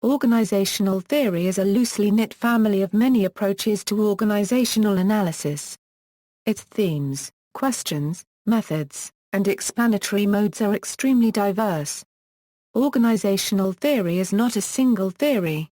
Organizational theory is a loosely knit family of many approaches to organizational analysis. Its themes, questions, methods, and explanatory modes are extremely diverse. Organizational theory is not a single theory.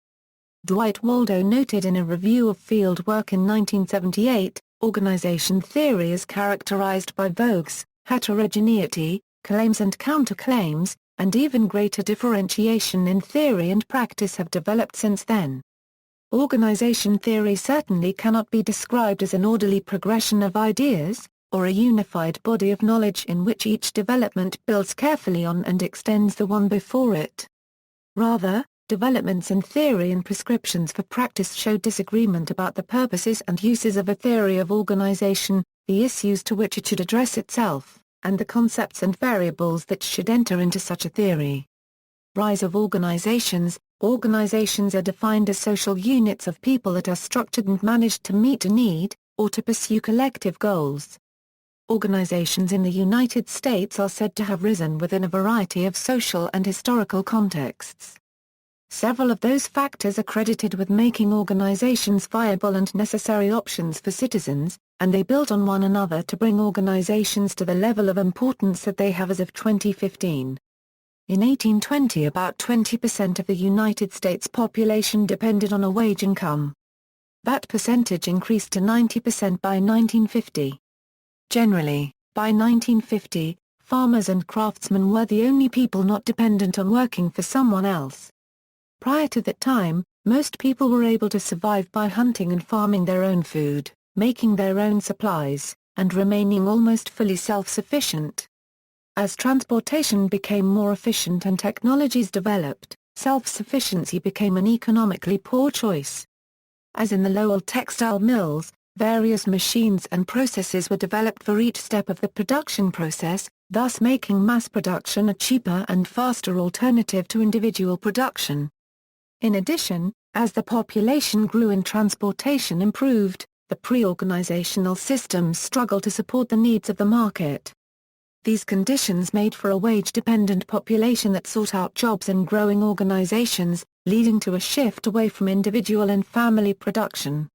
Dwight Waldo noted in a review of field work in 1978, organization theory is characterized by vogues, heterogeneity, claims and counterclaims, and even greater differentiation in theory and practice have developed since then. Organization theory certainly cannot be described as an orderly progression of ideas, or a unified body of knowledge in which each development builds carefully on and extends the one before it. Rather, developments in theory and prescriptions for practice show disagreement about the purposes and uses of a theory of organization, the issues to which it should address itself, and the concepts and variables that should enter into such a theory. Rise of organizations. Organizations are defined as social units of people that are structured and managed to meet a need, or to pursue collective goals. Organizations in the United States are said to have risen within a variety of social and historical contexts. Several of those factors are credited with making organizations viable and necessary options for citizens, and they built on one another to bring organizations to the level of importance that they have as of 2015. In 1820 about 20% of the United States population depended on a wage income. That percentage increased to 90% by 1950. Generally, by 1950, farmers and craftsmen were the only people not dependent on working for someone else. Prior to that time, most people were able to survive by hunting and farming their own food, making their own supplies, and remaining almost fully self-sufficient. As transportation became more efficient and technologies developed, self-sufficiency became an economically poor choice. As in the Lowell textile mills, various machines and processes were developed for each step of the production process, thus making mass production a cheaper and faster alternative to individual production. In addition, as the population grew and transportation improved, the pre-organizational systems struggled to support the needs of the market. These conditions made for a wage-dependent population that sought out jobs in growing organizations, leading to a shift away from individual and family production.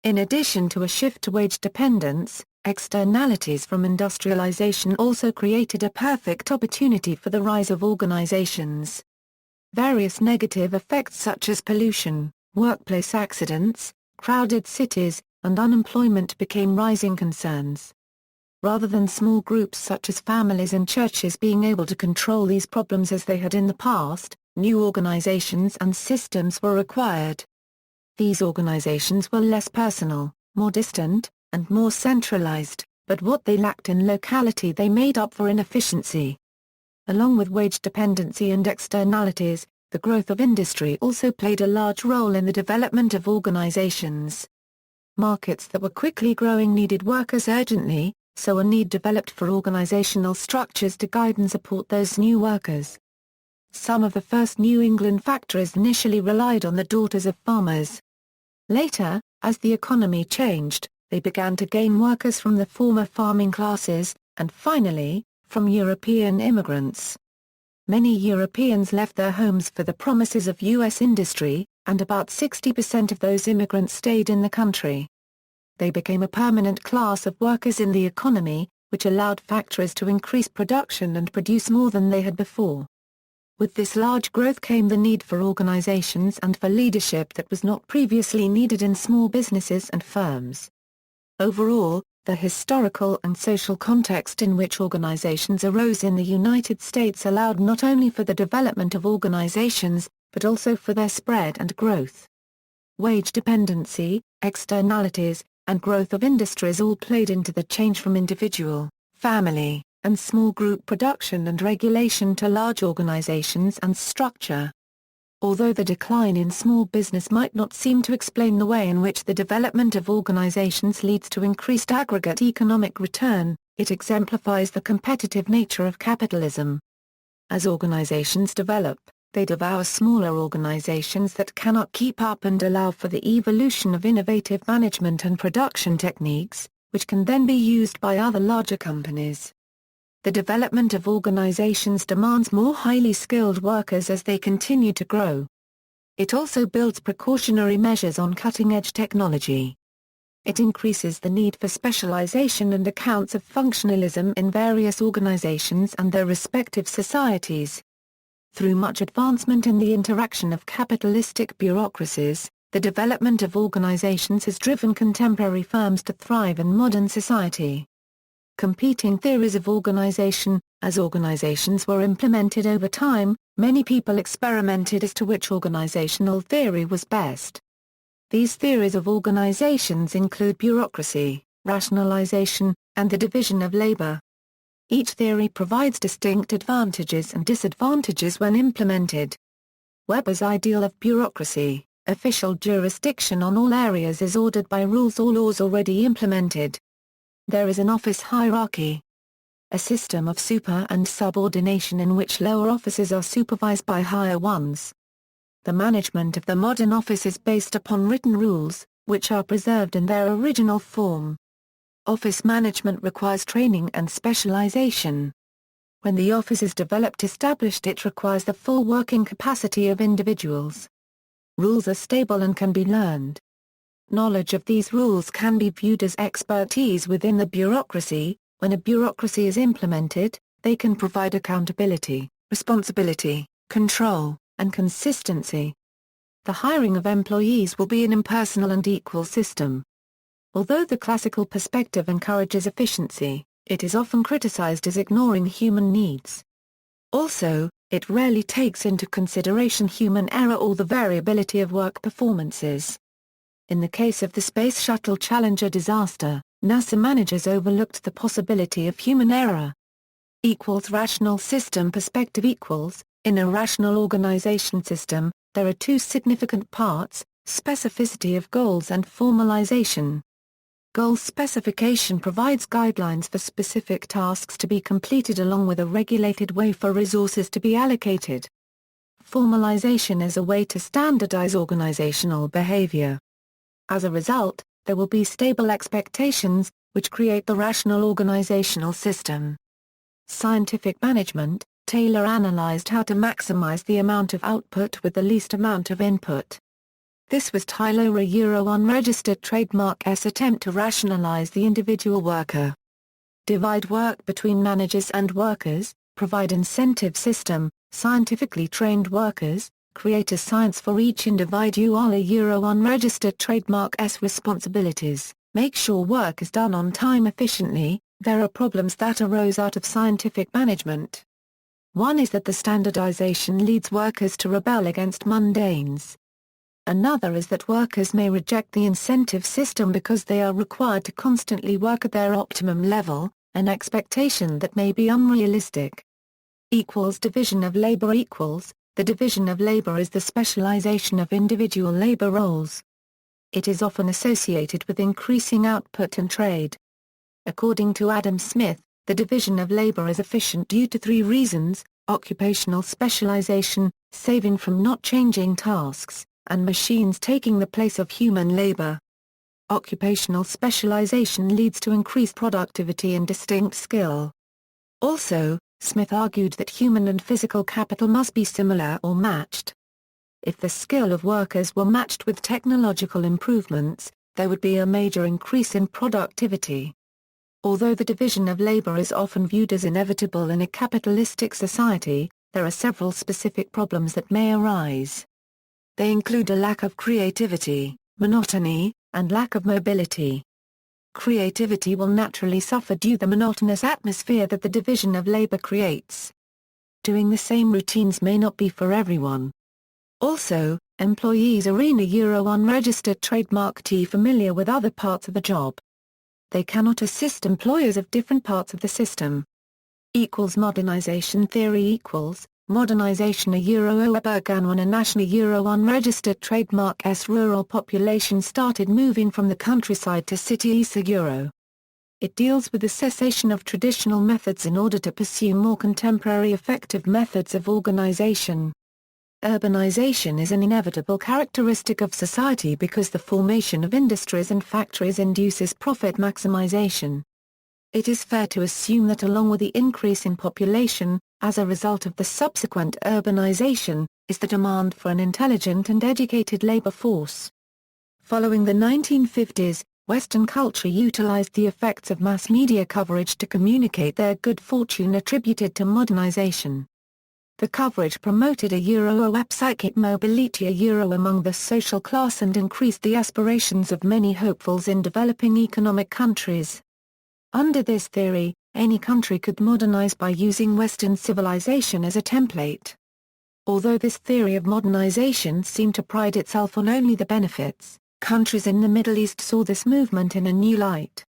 In addition to a shift to wage dependence, externalities from industrialization also created a perfect opportunity for the rise of organizations. Various negative effects such as pollution, workplace accidents, crowded cities, and unemployment became rising concerns. Rather than small groups such as families and churches being able to control these problems as they had in the past, new organizations and systems were required. These organizations were less personal, more distant, and more centralized, but what they lacked in locality they made up for in efficiency. Along with wage dependency and externalities, the growth of industry also played a large role in the development of organizations. Markets that were quickly growing needed workers urgently, so a need developed for organizational structures to guide and support those new workers. Some of the first New England factories initially relied on the daughters of farmers. Later, as the economy changed, they began to gain workers from the former farming classes, and finally, from European immigrants. Many Europeans left their homes for the promises of U.S. industry, and about 60% of those immigrants stayed in the country. They became a permanent class of workers in the economy, which allowed factories to increase production and produce more than they had before. With this large growth came the need for organizations and for leadership that was not previously needed in small businesses and firms. Overall, the historical and social context in which organizations arose in the United States allowed not only for the development of organizations, but also for their spread and growth. Wage dependency, externalities, and growth of industries all played into the change from individual, family, and small group production and regulation to large organizations and structure. Although the decline in small business might not seem to explain the way in which the development of organizations leads to increased aggregate economic return, it exemplifies the competitive nature of capitalism. As organizations develop, they devour smaller organizations that cannot keep up and allow for the evolution of innovative management and production techniques, which can then be used by other larger companies. The development of organizations demands more highly skilled workers as they continue to grow. It also builds precautionary measures on cutting-edge technology. It increases the need for specialization and accounts of functionalism in various organizations and their respective societies. Through much advancement in the interaction of capitalistic bureaucracies, the development of organizations has driven contemporary firms to thrive in modern society. Competing theories of organization. As organizations were implemented over time, many people experimented as to which organizational theory was best. These theories of organizations include bureaucracy, rationalization, and the division of labor. Each theory provides distinct advantages and disadvantages when implemented. Weber's ideal of bureaucracy, official jurisdiction on all areas is ordered by rules or laws already implemented. There is an office hierarchy, a system of super and subordination in which lower offices are supervised by higher ones. The management of the modern office is based upon written rules, which are preserved in their original form. Office management requires training and specialization. When the office is developed established, it requires the full working capacity of individuals. Rules are stable and can be learned. Knowledge of these rules can be viewed as expertise within the bureaucracy. When a bureaucracy is implemented, they can provide accountability, responsibility, control, and consistency. The hiring of employees will be an impersonal and equal system. Although the classical perspective encourages efficiency, it is often criticized as ignoring human needs. Also, it rarely takes into consideration human error or the variability of work performances. In the case of the Space Shuttle Challenger disaster, NASA managers overlooked the possibility of human error. Rational system perspective in a rational organization system, there are two significant parts: specificity of goals and formalization. Goal specification provides guidelines for specific tasks to be completed along with a regulated way for resources to be allocated. Formalization is a way to standardize organizational behavior. As a result, there will be stable expectations, which create the rational organizational system. Scientific management. Taylor analyzed how to maximize the amount of output with the least amount of input. This was Taylor's unregistered trademark's attempt to rationalize the individual worker. Divide work between managers and workers, provide incentive system, scientifically trained workers, create a science for each individual unregistered trademark's responsibilities, make sure work is done on time efficiently. There are problems that arose out of scientific management. One is that the standardization leads workers to rebel against mundanes. Another is that workers may reject the incentive system because they are required to constantly work at their optimum level, an expectation that may be unrealistic. Division of labor. The division of labor is the specialization of individual labor roles. It is often associated with increasing output and trade. According to Adam Smith, the division of labor is efficient due to three reasons: occupational specialization, saving from not changing tasks, and machines taking the place of human labor. Occupational specialization leads to increased productivity and distinct skill. Also, Smith argued that human and physical capital must be similar or matched. If the skill of workers were matched with technological improvements, there would be a major increase in productivity. Although the division of labor is often viewed as inevitable in a capitalistic society, there are several specific problems that may arise. They include a lack of creativity, monotony, and lack of mobility. Creativity will naturally suffer due to the monotonous atmosphere that the division of labor creates. Doing the same routines may not be for everyone. Also, employees are unregistered trademark familiar with other parts of the job. They cannot assist employers of different parts of the system. Modernization theory. Modernization began when a national unregistered trademark's rural population started moving from the countryside to cities. It deals with the cessation of traditional methods in order to pursue more contemporary effective methods of organization. Urbanization is an inevitable characteristic of society because the formation of industries and factories induces profit maximization. It is fair to assume that along with the increase in population, as a result of the subsequent urbanization, is the demand for an intelligent and educated labor force. Following the 1950s, Western culture utilized the effects of mass media coverage to communicate their good fortune attributed to modernization. The coverage promoted a psychic mobility among the social class and increased the aspirations of many hopefuls in developing economic countries. Under this theory, any country could modernize by using Western civilization as a template. Although this theory of modernization seemed to pride itself on only the benefits, countries in the Middle East saw this movement in a new light.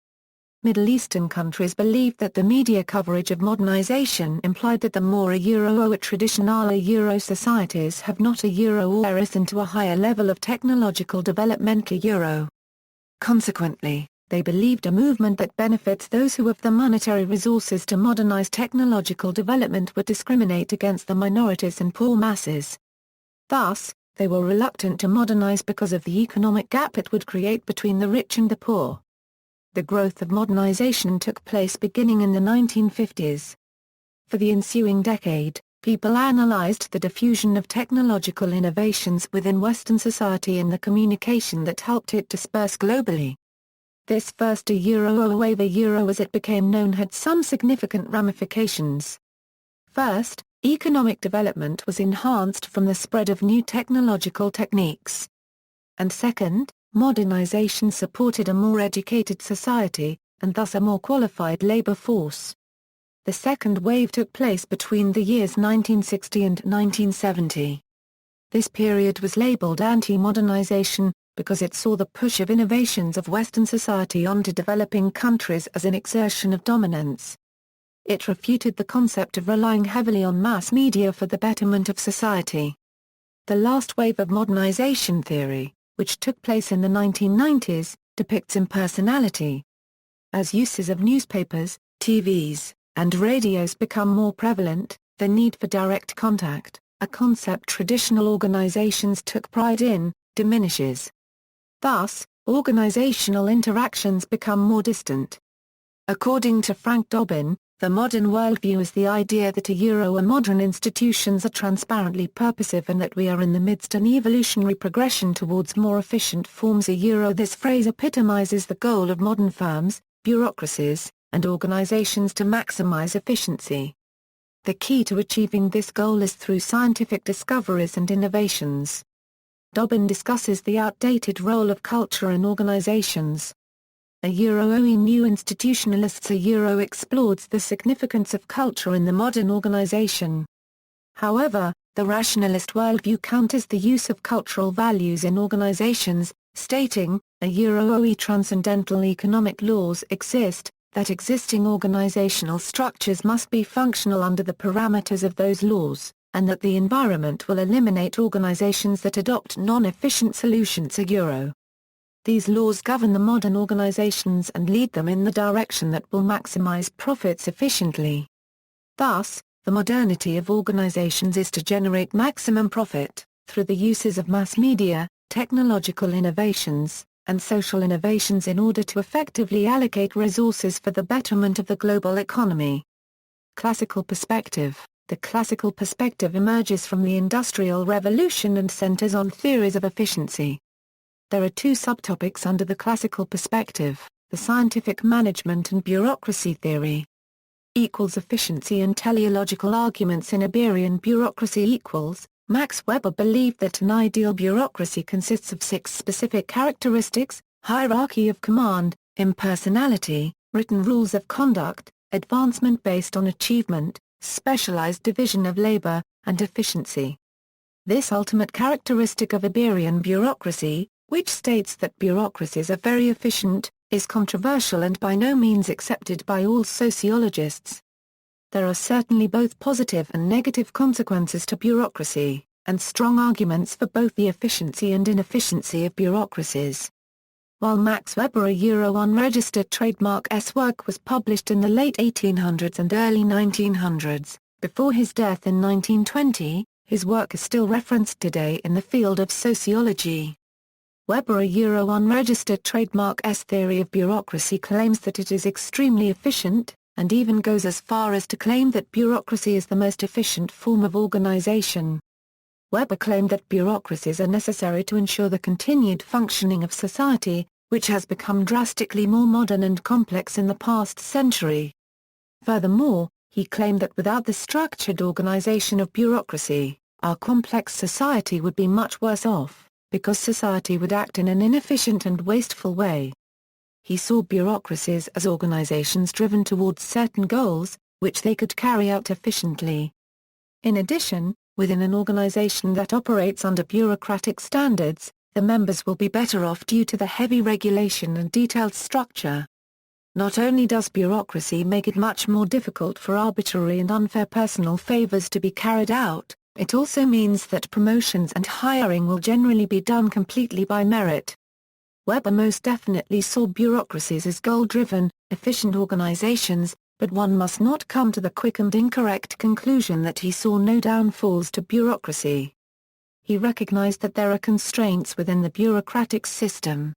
Middle Eastern countries believed that the media coverage of modernization implied that the more traditional societies have not or risen to a higher level of technological development. Consequently, they believed a movement that benefits those who have the monetary resources to modernize technological development would discriminate against the minorities and poor masses. Thus, they were reluctant to modernize because of the economic gap it would create between the rich and the poor. The growth of modernization took place beginning in the 1950s. For the ensuing decade, people analyzed the diffusion of technological innovations within Western society and the communication that helped it disperse globally. This first wave as it became known had some significant ramifications. First, economic development was enhanced from the spread of new technological techniques. And second, modernization supported a more educated society, and thus a more qualified labor force. The second wave took place between the years 1960 and 1970. This period was labeled anti-modernization, because it saw the push of innovations of Western society onto developing countries as an exertion of dominance. It refuted the concept of relying heavily on mass media for the betterment of society. The last wave of modernization theory, which took place in the 1990s, depicts impersonality. As uses of newspapers, TVs, and radios become more prevalent, the need for direct contact, a concept traditional organizations took pride in, diminishes. Thus, organizational interactions become more distant. According to Frank Dobbin, the modern worldview is the idea that modern institutions are transparently purposive and that we are in the midst of an evolutionary progression towards more efficient forms. This phrase epitomizes the goal of modern firms, bureaucracies, and organizations to maximize efficiency. The key to achieving this goal is through scientific discoveries and innovations. Dobbin discusses the outdated role of culture in organizations. New institutionalists explores the significance of culture in the modern organization. However, the rationalist worldview counters the use of cultural values in organizations, stating, transcendental economic laws exist, that existing organizational structures must be functional under the parameters of those laws, and that the environment will eliminate organizations that adopt non-efficient solutions. These laws govern the modern organizations and lead them in the direction that will maximize profits efficiently. Thus, the modernity of organizations is to generate maximum profit, through the uses of mass media, technological innovations, and social innovations in order to effectively allocate resources for the betterment of the global economy. Classical perspective. The classical perspective emerges from the Industrial Revolution and centers on theories of efficiency. There are two subtopics under the classical perspective, the scientific management and bureaucracy theory. Efficiency and teleological arguments in Iberian bureaucracy. Max Weber believed that an ideal bureaucracy consists of 6 specific characteristics: hierarchy of command, impersonality, written rules of conduct, advancement based on achievement, specialized division of labor, and efficiency. This ultimate characteristic of Iberian bureaucracy, which states that bureaucracies are very efficient, is controversial and by no means accepted by all sociologists. There are certainly both positive and negative consequences to bureaucracy, and strong arguments for both the efficiency and inefficiency of bureaucracies. While Max Weber unregistered trademark's work was published in the late 1800s and early 1900s, before his death in 1920, his work is still referenced today in the field of sociology. Weber unregistered trademark's theory of bureaucracy claims that it is extremely efficient, and even goes as far as to claim that bureaucracy is the most efficient form of organization. Weber claimed that bureaucracies are necessary to ensure the continued functioning of society, which has become drastically more modern and complex in the past century. Furthermore, he claimed that without the structured organization of bureaucracy, our complex society would be much worse off, because society would act in an inefficient and wasteful way. He saw bureaucracies as organizations driven towards certain goals, which they could carry out efficiently. In addition, within an organization that operates under bureaucratic standards, the members will be better off due to the heavy regulation and detailed structure. Not only does bureaucracy make it much more difficult for arbitrary and unfair personal favors to be carried out, it also means that promotions and hiring will generally be done completely by merit. Weber most definitely saw bureaucracies as goal-driven, efficient organizations, but one must not come to the quick and incorrect conclusion that he saw no downfalls to bureaucracy. He recognized that there are constraints within the bureaucratic system.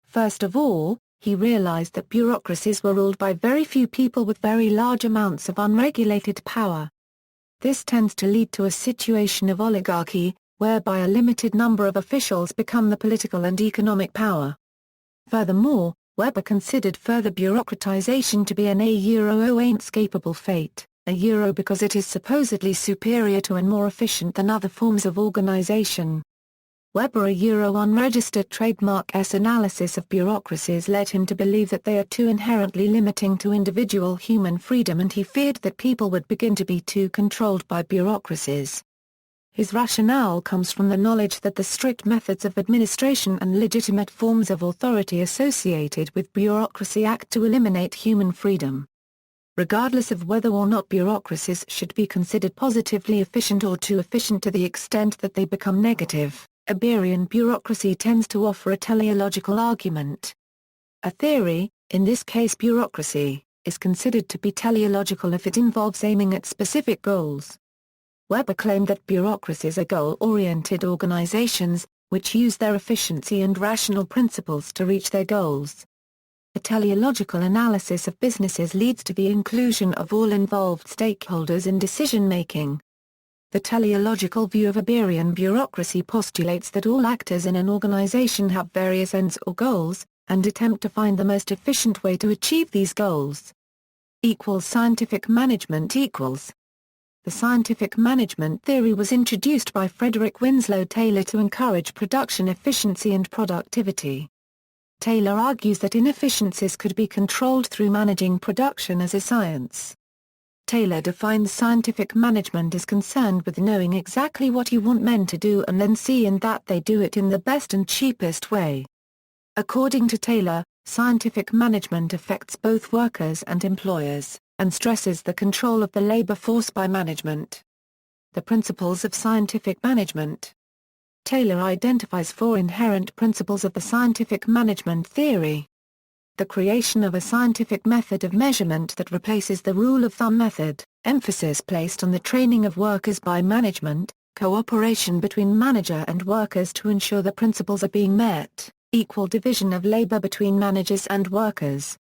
First of all, he realized that bureaucracies were ruled by very few people with very large amounts of unregulated power. This tends to lead to a situation of oligarchy, whereby a limited number of officials become the political and economic power. Furthermore, Weber considered further bureaucratization to be an inescapable fate, because it is supposedly superior to and more efficient than other forms of organization. Weber unregistered trademark's analysis of bureaucracies led him to believe that they are too inherently limiting to individual human freedom, and he feared that people would begin to be too controlled by bureaucracies. His rationale comes from the knowledge that the strict methods of administration and legitimate forms of authority associated with bureaucracy act to eliminate human freedom. Regardless of whether or not bureaucracies should be considered positively efficient or too efficient to the extent that they become negative, Iberian bureaucracy tends to offer a teleological argument. A theory, in this case bureaucracy, is considered to be teleological if it involves aiming at specific goals. Weber claimed that bureaucracies are goal-oriented organizations, which use their efficiency and rational principles to reach their goals. A teleological analysis of businesses leads to the inclusion of all involved stakeholders in decision-making. The teleological view of Iberian bureaucracy postulates that all actors in an organization have various ends or goals, and attempt to find the most efficient way to achieve these goals. Scientific management equals. The scientific management theory was introduced by Frederick Winslow Taylor to encourage production efficiency and productivity. Taylor argues that inefficiencies could be controlled through managing production as a science. Taylor defines scientific management as concerned with knowing exactly what you want men to do and then seeing that they do it in the best and cheapest way. According to Taylor, scientific management affects both workers and employers, and stresses the control of the labor force by management. The principles of scientific management. Taylor identifies 4 inherent principles of the scientific management theory. The creation of a scientific method of measurement that replaces the rule of thumb method, emphasis placed on the training of workers by management, cooperation between manager and workers to ensure the principles are being met, equal division of labor between managers and workers.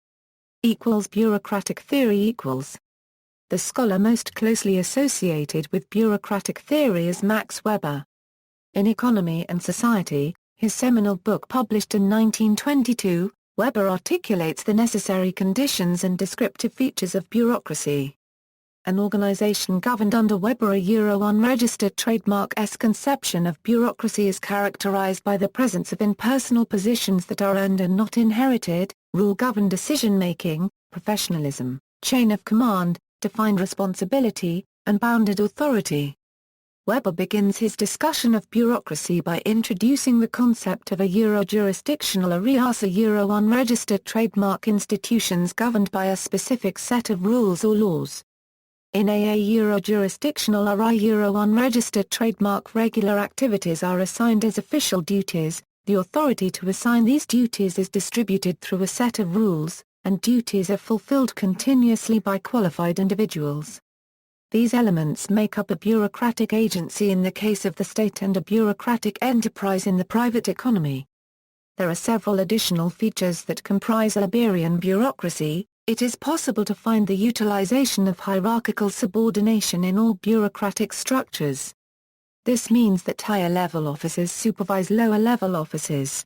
Bureaucratic theory equals. The scholar most closely associated with bureaucratic theory is Max Weber. In Economy and Society, his seminal book published in 1922, Weber articulates the necessary conditions and descriptive features of bureaucracy. An organization governed under Weber unregistered trademark's conception of bureaucracy is characterized by the presence of impersonal positions that are earned and not inherited, rule-governed decision-making, professionalism, chain of command, defined responsibility, and bounded authority. Weber begins his discussion of bureaucracy by introducing the concept of a Euro-jurisdictional areas, unregistered trademark institutions governed by a specific set of rules or laws. In a Euro-jurisdictional area, unregistered trademark regular activities are assigned as official duties. The authority to assign these duties is distributed through a set of rules, and duties are fulfilled continuously by qualified individuals. These elements make up a bureaucratic agency in the case of the state and a bureaucratic enterprise in the private economy. There are several additional features that comprise Iberian bureaucracy. It is possible to find the utilization of hierarchical subordination in all bureaucratic structures. This means that higher-level officers supervise lower-level officers.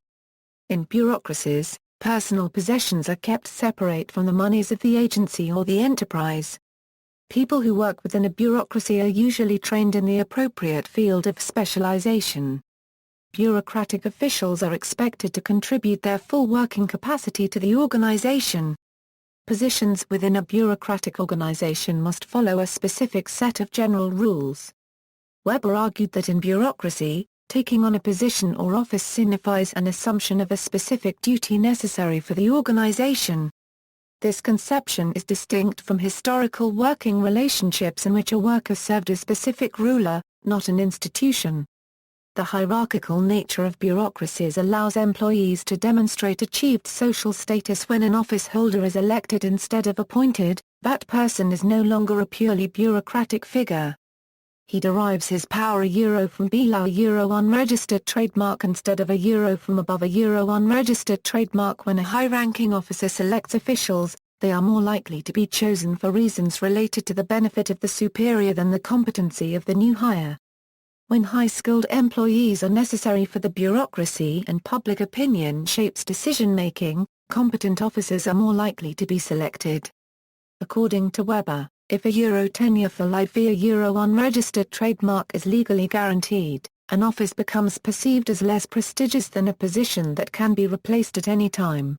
In bureaucracies, personal possessions are kept separate from the monies of the agency or the enterprise. People who work within a bureaucracy are usually trained in the appropriate field of specialization. Bureaucratic officials are expected to contribute their full working capacity to the organization. Positions within a bureaucratic organization must follow a specific set of general rules. Weber argued that in bureaucracy, taking on a position or office signifies an assumption of a specific duty necessary for the organization. This conception is distinct from historical working relationships in which a worker served a specific ruler, not an institution. The hierarchical nature of bureaucracies allows employees to demonstrate achieved social status when an office holder is elected instead of appointed. That person is no longer a purely bureaucratic figure. He derives his power from below unregistered trademark instead of from above unregistered trademark. When a high-ranking officer selects officials, they are more likely to be chosen for reasons related to the benefit of the superior than the competency of the new hire. When high-skilled employees are necessary for the bureaucracy and public opinion shapes decision-making, competent officers are more likely to be selected. According to Weber, if a tenure for life via unregistered trademark is legally guaranteed, an office becomes perceived as less prestigious than a position that can be replaced at any time.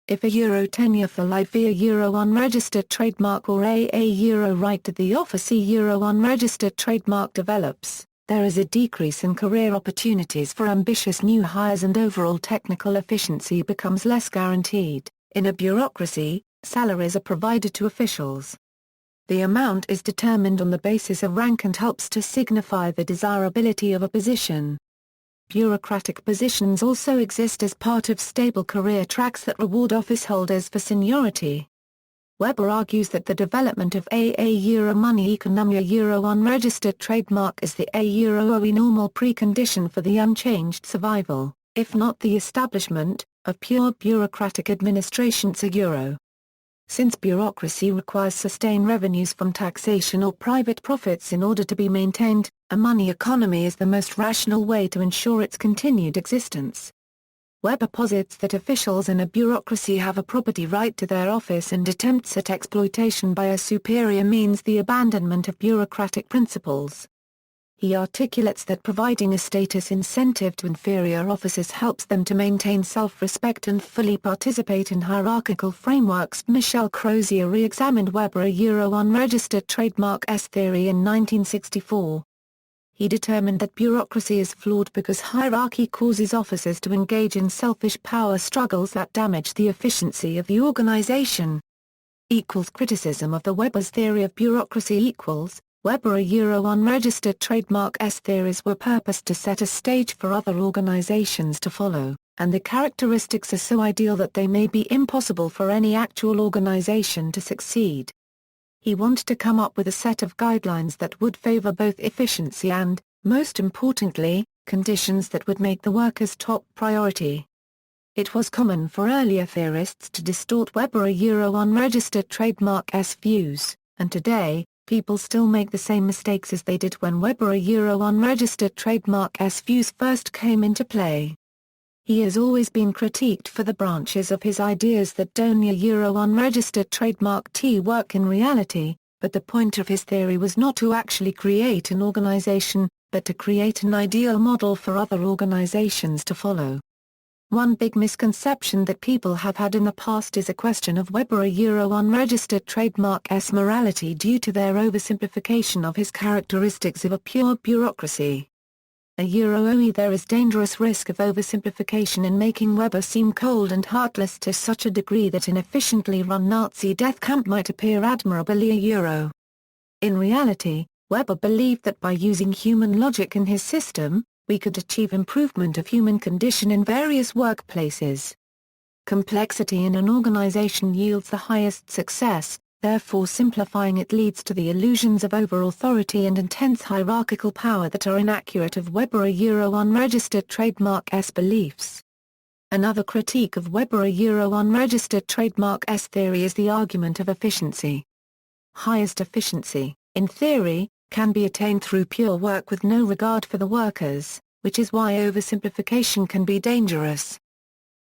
If a tenure for life via unregistered trademark or a right to the office unregistered trademark develops, there is a decrease in career opportunities for ambitious new hires and overall technical efficiency becomes less guaranteed. In a bureaucracy, salaries are provided to officials. The amount is determined on the basis of rank and helps to signify the desirability of a position. Bureaucratic positions also exist as part of stable career tracks that reward office holders for seniority. Weber argues that the development of money economia unregistered trademark is the only normal precondition for the unchanged survival, if not the establishment, of pure bureaucratic administrations euro. Since bureaucracy requires sustained revenues from taxation or private profits in order to be maintained, a money economy is the most rational way to ensure its continued existence. Weber posits that officials in a bureaucracy have a property right to their office and attempts at exploitation by a superior means the abandonment of bureaucratic principles. He articulates that providing a status incentive to inferior officers helps them to maintain self-respect and fully participate in hierarchical frameworks. Michel Crozier re-examined Weber unregistered trademark theory in 1964. He determined that bureaucracy is flawed because hierarchy causes officers to engage in selfish power struggles that damage the efficiency of the organization. Criticism of the Weber's theory of bureaucracy Weber unregistered trademark theories were purposed to set a stage for other organizations to follow, and the characteristics are so ideal that they may be impossible for any actual organization to succeed. He wanted to come up with a set of guidelines that would favor both efficiency and, most importantly, conditions that would make the workers top priority. It was common for earlier theorists to distort Weber unregistered trademark views, and today, people still make the same mistakes as they did when Weber unregistered trademark views first came into play. He has always been critiqued for the branches of his ideas that don't unregistered trademark work in reality, but the point of his theory was not to actually create an organization, but to create an ideal model for other organizations to follow. One big misconception that people have had in the past is a question of Weber unregistered trademark's morality due to their oversimplification of his characteristics of a pure bureaucracy. Only there is dangerous risk of oversimplification in making Weber seem cold and heartless to such a degree that an efficiently run Nazi death camp might appear admirably In reality, Weber believed that by using human logic in his system, we could achieve improvement of human condition in various workplaces. Complexity in an organization yields the highest success, therefore simplifying it leads to the illusions of over-authority and intense hierarchical power that are inaccurate of Weber unregistered trademark's beliefs. Another critique of Weber unregistered trademark's theory is the argument of efficiency. Highest efficiency, in theory, can be attained through pure work with no regard for the workers, which is why oversimplification can be dangerous.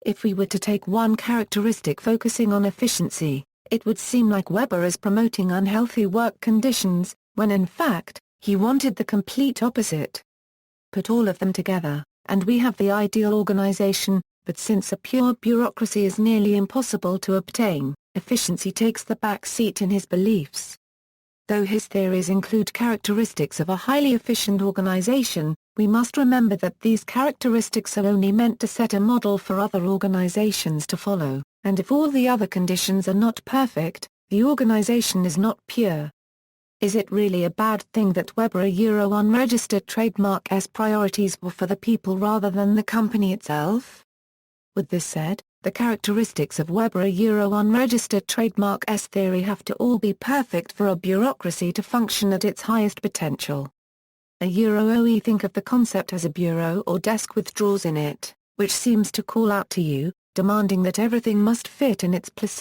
If we were to take one characteristic focusing on efficiency, it would seem like Weber is promoting unhealthy work conditions, when in fact, he wanted the complete opposite. Put all of them together, and we have the ideal organization, but since a pure bureaucracy is nearly impossible to obtain, efficiency takes the back seat in his beliefs. Though his theories include characteristics of a highly efficient organization, we must remember that these characteristics are only meant to set a model for other organizations to follow, and if all the other conditions are not perfect, the organization is not pure. Is it really a bad thing that Weber unregistered trademark's priorities were for the people rather than the company itself? With this said, the characteristics of Weber unregistered trademark's theory have to all be perfect for a bureaucracy to function at its highest potential. OE think of the concept as a bureau or desk with drawers in it, which seems to call out to you, demanding that everything must fit in its place.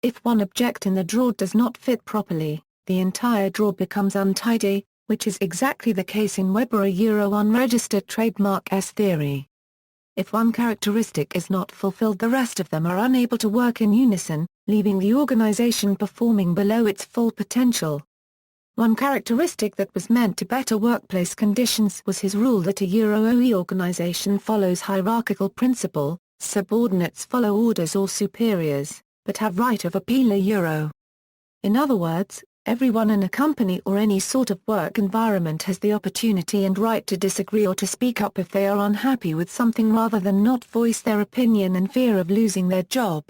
If one object in the drawer does not fit properly, the entire drawer becomes untidy, which is exactly the case in Weber unregistered trademark's theory. If one characteristic is not fulfilled, the rest of them are unable to work in unison, leaving the organization performing below its full potential. One characteristic that was meant to better workplace conditions was his rule that a OE organization follows hierarchical principle, subordinates follow orders or superiors, but have right of appeal. In other words, everyone in a company or any sort of work environment has the opportunity and right to disagree or to speak up if they are unhappy with something rather than not voice their opinion in fear of losing their job.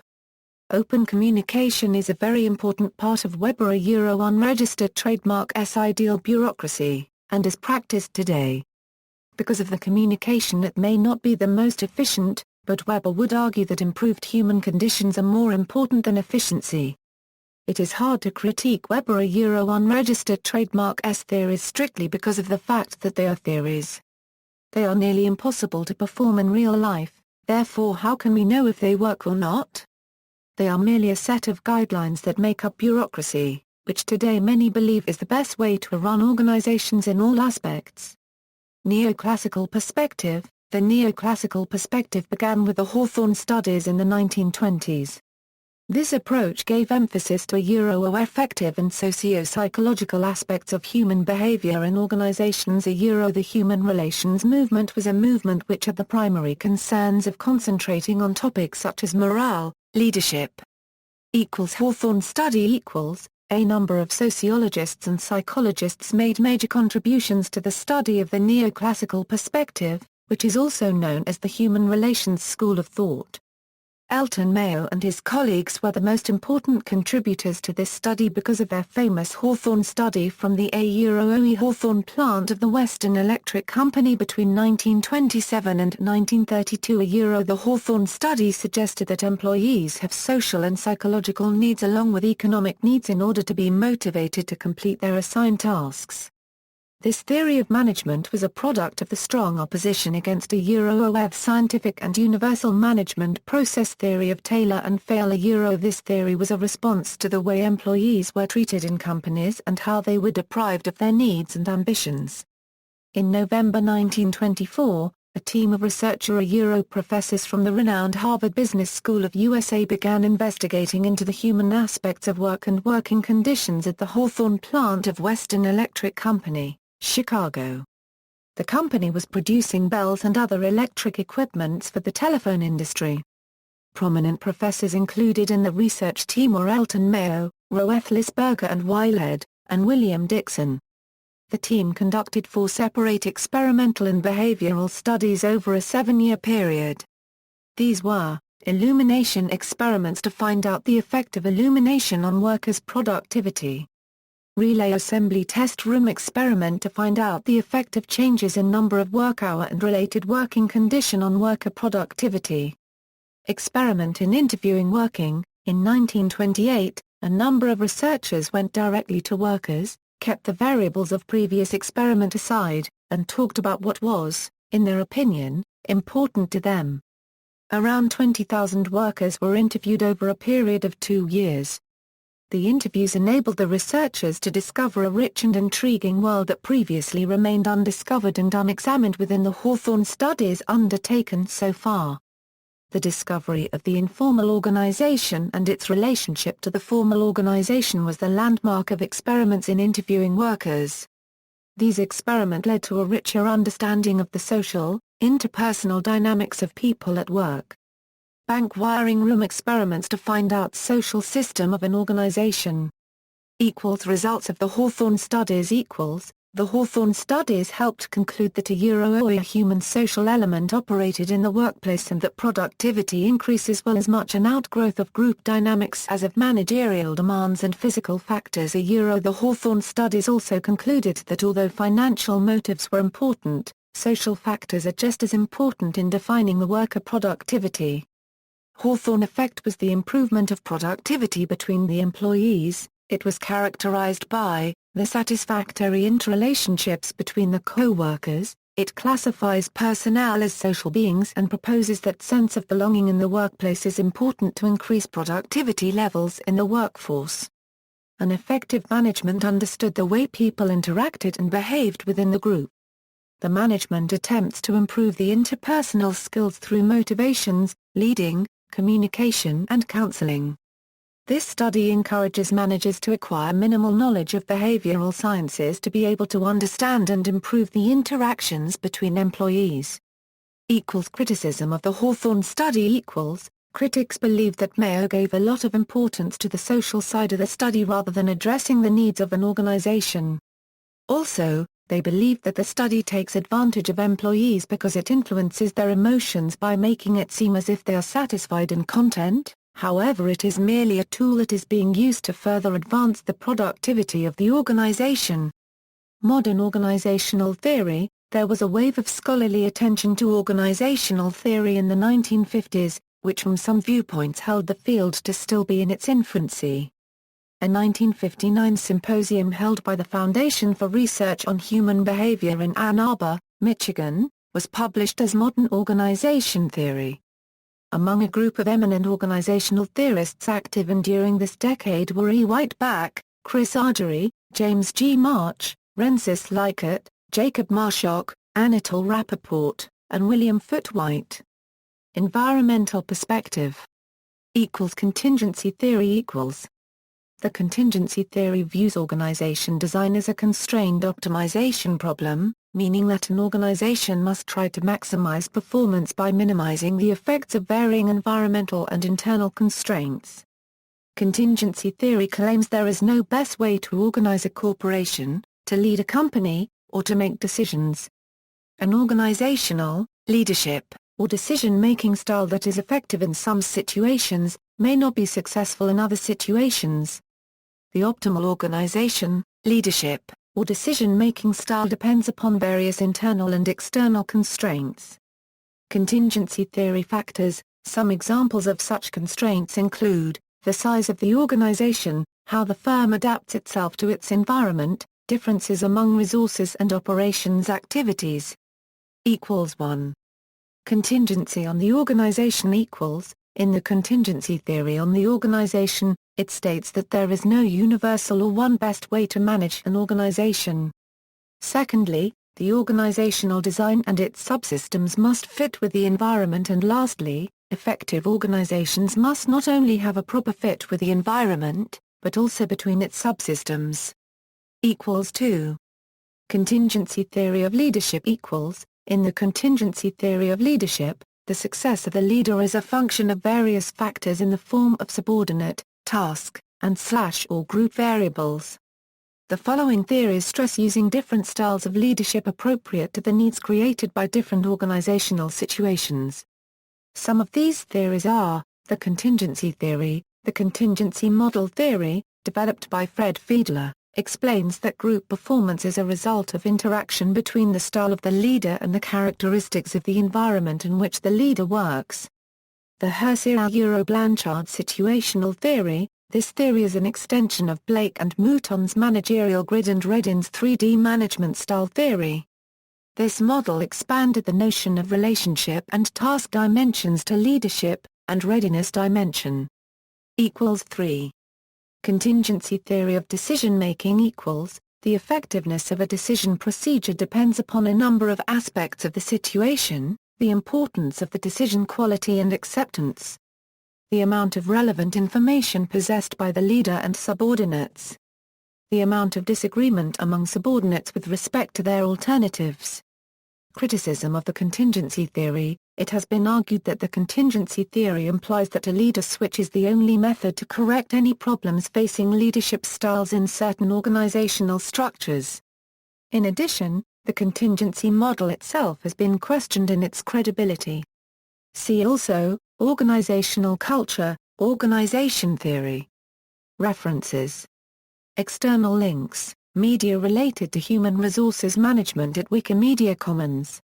Open communication is a very important part of Weber unregistered trademark's ideal bureaucracy, and is practiced today. Because of the communication, it may not be the most efficient, but Weber would argue that improved human conditions are more important than efficiency. It is hard to critique Weber unregistered trademark's theories strictly because of the fact that they are theories. They are nearly impossible to perform in real life, therefore how can we know if they work or not? They are merely a set of guidelines that make up bureaucracy, which today many believe is the best way to run organizations in all aspects. Neoclassical Perspective. The Neoclassical Perspective began with the Hawthorne studies in the 1920s. This approach gave emphasis to affective and socio-psychological aspects of human behavior in organizations. The human relations movement was a movement which had the primary concerns of concentrating on topics such as morale, leadership. Hawthorne study A number of sociologists and psychologists made major contributions to the study of the neoclassical perspective, which is also known as the human relations school of thought. Elton Mayo and his colleagues were the most important contributors to this study because of their famous Hawthorne study from the Hawthorne plant of the Western Electric Company between 1927 and 1932. The Hawthorne study suggested that employees have social and psychological needs along with economic needs in order to be motivated to complete their assigned tasks. This theory of management was a product of the strong opposition against a scientific and universal management process theory of Taylor and Fayle. This theory was a response to the way employees were treated in companies and how they were deprived of their needs and ambitions. In November 1924, a team of researcher professors from the renowned Harvard Business School of USA began investigating into the human aspects of work and working conditions at the Hawthorne plant of Western Electric Company, Chicago. The company was producing bells and other electric equipments for the telephone industry. Prominent professors included in the research team were Elton Mayo, Roethlisberger and Wyled, and William Dixon. The team conducted 4 separate experimental and behavioral studies over a 7-year period. These were Illumination Experiments to find out the effect of illumination on workers' productivity. Relay Assembly Test Room Experiment to find out the effect of changes in number of work hour and related working condition on worker productivity. Experiment in Interviewing Working. In 1928, a number of researchers went directly to workers, kept the variables of previous experiment aside, and talked about what was, in their opinion, important to them. Around 20,000 workers were interviewed over a period of 2 years. The interviews enabled the researchers to discover a rich and intriguing world that previously remained undiscovered and unexamined within the Hawthorne studies undertaken so far. The discovery of the informal organization and its relationship to the formal organization was the landmark of experiments in interviewing workers. These experiments led to a richer understanding of the social, interpersonal dynamics of people at work. Bank wiring room experiments to find out social system of an organization. Results of the Hawthorne studies. The Hawthorne studies helped conclude that a human social element operated in the workplace and that productivity increases well as much an outgrowth of group dynamics as of managerial demands and physical factors. The Hawthorne studies also concluded that although financial motives were important, social factors are just as important in defining the worker productivity. Hawthorne effect was the improvement of productivity between the employees. It was characterized by the satisfactory interrelationships between the co-workers. It classifies personnel as social beings and proposes that sense of belonging in the workplace is important to increase productivity levels in the workforce. An effective management understood the way people interacted and behaved within the group. The management attempts to improve the interpersonal skills through motivations, leading, communication and counseling. This study encourages managers to acquire minimal knowledge of behavioral sciences to be able to understand and improve the interactions between employees. Criticism of the Hawthorne study. Critics believe that Mayo gave a lot of importance to the social side of the study rather than addressing the needs of an organization. Also, they believe that the study takes advantage of employees because it influences their emotions by making it seem as if they are satisfied in content. However, it is merely a tool that is being used to further advance the productivity of the organization. Modern organizational theory. There was a wave of scholarly attention to organizational theory in the 1950s, which from some viewpoints held the field to still be in its infancy. A 1959 symposium held by the Foundation for Research on Human Behavior in Ann Arbor, Michigan, was published as Modern Organization Theory. Among a group of eminent organizational theorists active and during this decade were E. Whiteback, Chris Argyri, James G. March, Rensis Likert, Jacob Marshak, Anatole Rappaport, and William Foote White. Environmental perspective. Contingency theory. The contingency theory views organization design as a constrained optimization problem, meaning that an organization must try to maximize performance by minimizing the effects of varying environmental and internal constraints. Contingency theory claims there is no best way to organize a corporation, to lead a company, or to make decisions. An organizational, leadership, or decision-making style that is effective in some situations, may not be successful in other situations. The optimal organization, leadership, or decision-making style depends upon various internal and external constraints. Contingency theory factors. Some examples of such constraints include the size of the organization, how the firm adapts itself to its environment, differences among resources and operations activities. 1. Contingency on the organization. In the contingency theory on the organization, it states that there is no universal or one best way to manage an organization. Secondly, the organizational design and its subsystems must fit with the environment, and lastly, effective organizations must not only have a proper fit with the environment, but also between its subsystems. 2. Contingency theory of leadership. In the contingency theory of leadership, the success of the leader is a function of various factors in the form of subordinate, task, and / or group variables. The following theories stress using different styles of leadership appropriate to the needs created by different organizational situations. Some of these theories are, the contingency theory. The contingency model theory, developed by Fred Fiedler, explains that group performance is a result of interaction between the style of the leader and the characteristics of the environment in which the leader works. The Hersey-Blanchard situational theory. This theory is an extension of Blake and Mouton's managerial grid and Redin's 3D management style theory. This model expanded the notion of relationship and task dimensions to leadership and readiness dimension. 3. Contingency theory of decision-making equals, the effectiveness of a decision procedure depends upon a number of aspects of the situation, the importance of the decision quality and acceptance, the amount of relevant information possessed by the leader and subordinates, the amount of disagreement among subordinates with respect to their alternatives. Criticism of the contingency theory: it has been argued that the contingency theory implies that a leader switch is the only method to correct any problems facing leadership styles in certain organizational structures. In addition, the contingency model itself has been questioned in its credibility. See also, organizational culture, organization theory. References. External links: media related to human resources management at Wikimedia Commons.